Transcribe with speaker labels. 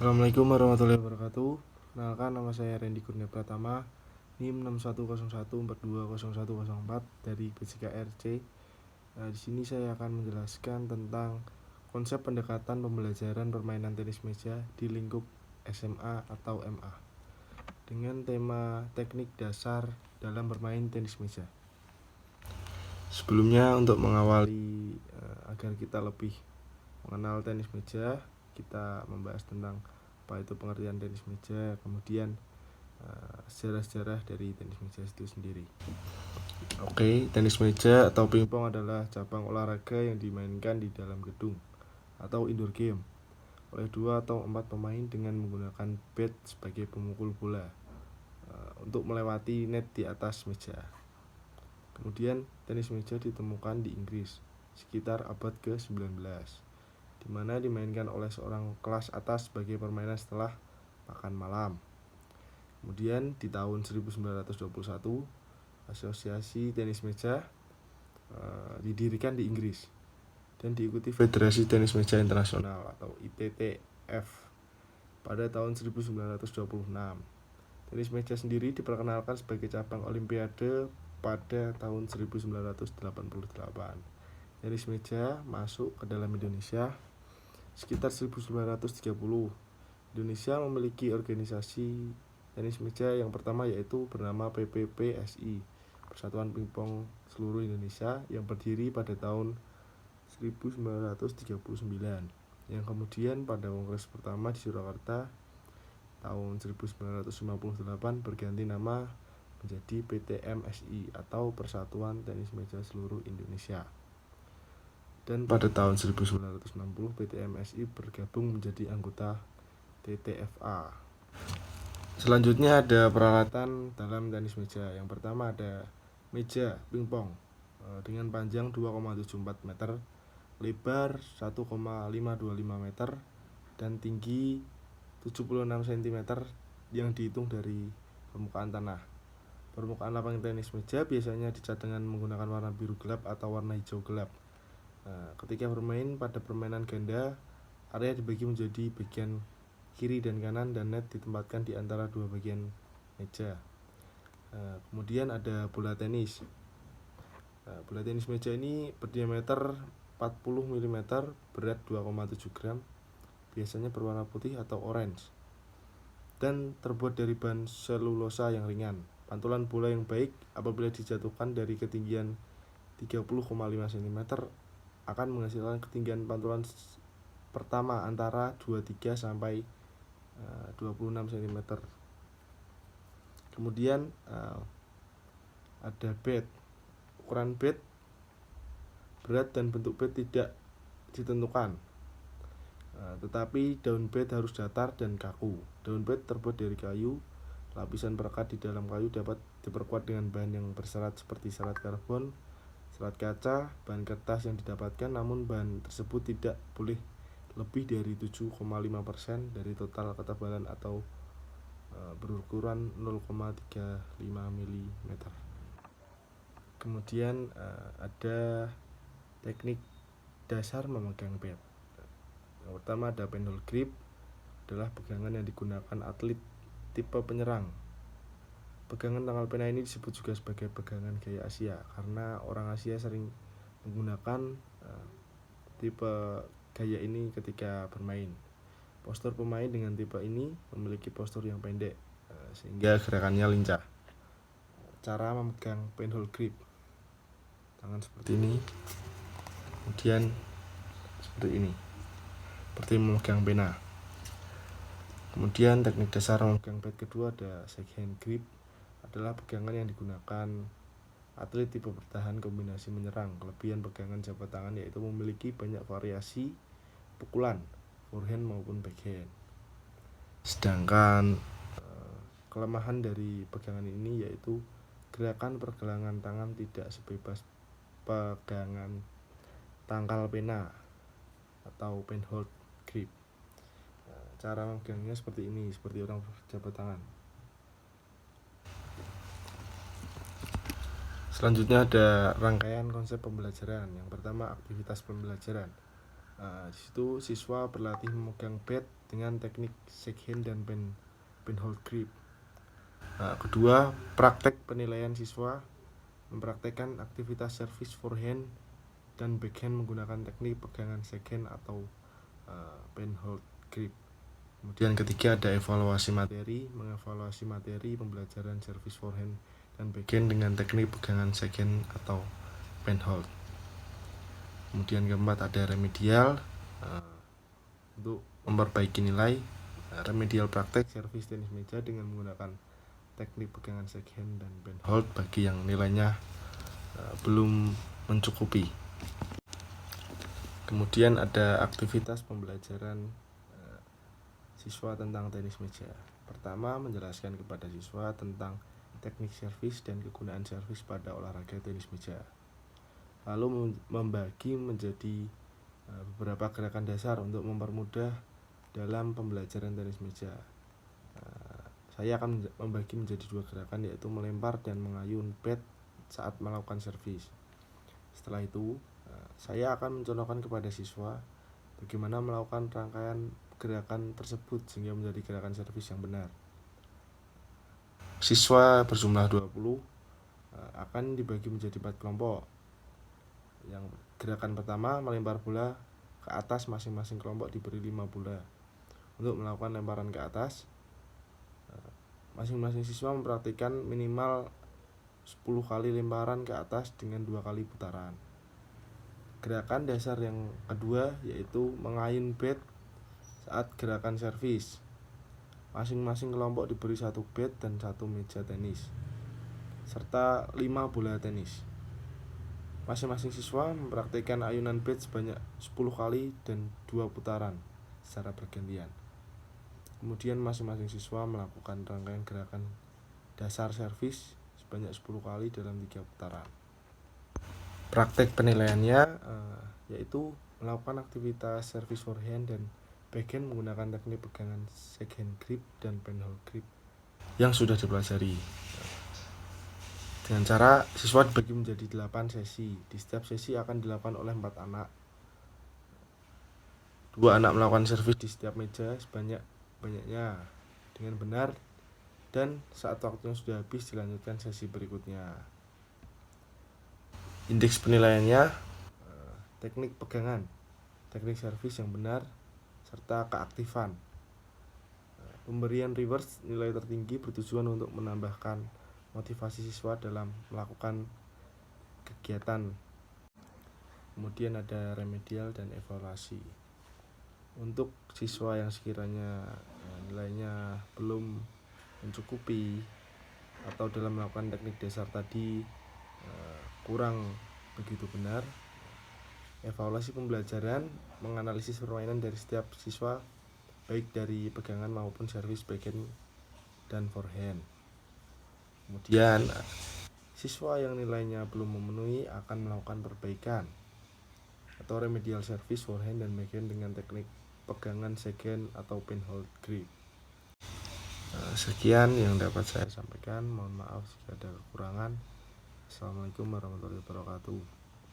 Speaker 1: Assalamualaikum warahmatullahi wabarakatuh. Kenalkan, nama saya Randy Kurnia Pratama, NIM 6101420104 dari BCKRC. Di sini saya akan menjelaskan tentang konsep pendekatan pembelajaran permainan tenis meja di lingkup SMA atau MA dengan tema teknik dasar dalam bermain tenis meja. Sebelumnya, untuk mengawali agar kita lebih mengenal tenis meja, kita membahas tentang apa itu pengertian tenis meja, kemudian sejarah-sejarah dari tenis meja itu sendiri. Oke, tenis meja atau pingpong adalah cabang olahraga yang dimainkan di dalam gedung atau indoor game oleh 2 atau 4 pemain dengan menggunakan bat sebagai pemukul bola untuk melewati net di atas meja. Kemudian tenis meja ditemukan di Inggris sekitar abad ke-19, di mana dimainkan oleh seorang kelas atas sebagai permainan setelah makan malam. Kemudian di tahun 1921, Asosiasi Tenis Meja didirikan di Inggris dan diikuti Federasi Tenis Meja Internasional atau ITTF pada tahun 1926. Tenis meja sendiri diperkenalkan sebagai cabang olimpiade pada tahun 1988. Tenis meja masuk ke dalam Indonesia sekitar 1930. Indonesia memiliki organisasi tenis meja yang pertama, yaitu bernama PPPSI, Persatuan Pingpong Seluruh Indonesia, yang berdiri pada tahun 1939, yang kemudian pada kongres pertama di Surakarta tahun 1958 berganti nama menjadi PTMSI atau Persatuan Tenis Meja Seluruh Indonesia. Dan pada tahun 1960 PTMSI bergabung menjadi anggota TTFA. Selanjutnya ada peralatan dalam tenis meja. Yang pertama ada meja pingpong dengan panjang 2,74 meter, lebar 1,525 meter, dan tinggi 76 cm yang dihitung dari permukaan tanah. Permukaan lapangan tenis meja biasanya dicat dengan menggunakan warna biru gelap atau warna hijau gelap. Ketika bermain pada permainan ganda, area dibagi menjadi bagian kiri dan kanan, dan net ditempatkan di antara dua bagian meja. Kemudian ada bola tenis. Bola tenis meja ini berdiameter 40 mm, berat 2,7 gram, biasanya berwarna putih atau orange, dan terbuat dari bahan selulosa yang ringan. Pantulan bola yang baik apabila dijatuhkan dari ketinggian 30,5 cm akan menghasilkan ketinggian pantulan pertama antara 23 sampai 26 cm. Kemudian ada bat. Ukuran bat, berat dan bentuk bat tidak ditentukan, tetapi daun bat harus datar dan kaku. Daun bat terbuat dari kayu. Lapisan perekat di dalam kayu dapat diperkuat dengan bahan yang berserat seperti serat karbon, serat kaca, bahan kertas yang didapatkan, namun bahan tersebut tidak boleh lebih dari 7,5% dari total ketebalan atau berukuran 0,35 mm. Kemudian ada teknik dasar memegang bat. Yang pertama ada pendul grip, adalah pegangan yang digunakan atlet tipe penyerang. Pegangan tanggal pena ini disebut juga sebagai pegangan gaya Asia karena orang Asia sering menggunakan tipe gaya ini ketika bermain. Postur pemain dengan tipe ini memiliki postur yang pendek sehingga gerakannya lincah. Cara memegang penhold grip, tangan seperti ini, kemudian seperti ini, seperti memegang pena. Kemudian teknik dasar memegang bat kedua ada shake hand grip, adalah pegangan yang digunakan atlet tipe bertahan kombinasi menyerang. Kelebihan pegangan jabat tangan yaitu memiliki banyak variasi pukulan, forehand maupun backhand. Sedangkan kelemahan dari pegangan ini yaitu gerakan pergelangan tangan tidak sebebas pegangan tangkal pena atau penhold grip. Cara megangnya seperti ini, seperti orang berjabat tangan. Selanjutnya ada rangkaian konsep pembelajaran. Yang pertama aktivitas pembelajaran. Di situ siswa berlatih memegang bat dengan teknik shakehand dan penhold grip. Kedua, praktek penilaian siswa mempraktekkan aktivitas service forehand dan backhand menggunakan teknik pegangan shakehand atau penhold grip. Kemudian ketiga, ada evaluasi materi, mengevaluasi materi pembelajaran service forehand dan backhand dengan teknik pegangan shakehand atau penhold. Kemudian keempat, ada remedial, untuk memperbaiki nilai. Remedial praktek servis tenis meja dengan menggunakan teknik pegangan shakehand dan penhold bagi yang nilainya belum mencukupi. Kemudian ada aktivitas pembelajaran siswa tentang tenis meja. Pertama, menjelaskan kepada siswa tentang teknik servis dan kegunaan servis pada olahraga tenis meja. Lalu membagi menjadi beberapa gerakan dasar untuk mempermudah dalam pembelajaran tenis meja. Saya akan membagi menjadi dua gerakan, yaitu melempar dan mengayun bat saat melakukan servis. Setelah itu, saya akan mencontohkan kepada siswa bagaimana melakukan rangkaian gerakan tersebut sehingga menjadi gerakan servis yang benar. Siswa berjumlah 20 akan dibagi menjadi 4 kelompok. Yang gerakan pertama, melempar bola ke atas, masing-masing kelompok diberi 5 bola. Untuk melakukan lemparan ke atas, masing-masing siswa mempraktikkan minimal 10 kali lemparan ke atas dengan 2 kali putaran. Gerakan dasar yang kedua yaitu mengayun bat saat gerakan servis. Masing-masing kelompok diberi 1 bat dan 1 meja tenis serta 5 bola tenis. Masing-masing siswa mempraktikkan ayunan bat sebanyak 10 kali dan 2 putaran secara bergantian. Kemudian masing-masing siswa melakukan rangkaian gerakan dasar servis sebanyak 10 kali dalam 3 putaran. Praktek penilaiannya yaitu melakukan aktivitas servis forehand dan backhand menggunakan teknik pegangan shakehand grip dan penhold grip yang sudah dipelajari. Dengan cara siswa dibagi menjadi 8 sesi. Di setiap sesi akan dilakukan oleh 4 anak. 2 anak melakukan servis di setiap meja sebanyak-banyaknya dengan benar, dan saat waktunya sudah habis dilanjutkan sesi berikutnya. Indeks penilaiannya teknik pegangan, teknik servis yang benar, serta keaktifan. Pemberian rewards nilai tertinggi bertujuan untuk menambahkan motivasi siswa dalam melakukan kegiatan. Kemudian ada remedial dan evaluasi. Untuk siswa yang sekiranya nilainya belum mencukupi atau dalam melakukan teknik dasar tadi kurang begitu benar, evaluasi pembelajaran menganalisis permainan dari setiap siswa, baik dari pegangan maupun servis backhand dan forehand. Kemudian siswa yang nilainya belum memenuhi akan melakukan perbaikan atau remedial service forehand dan backhand dengan teknik pegangan shakehand atau penhold grip. Sekian yang dapat saya sampaikan. Mohon maaf jika ada kekurangan. Assalamualaikum warahmatullahi wabarakatuh.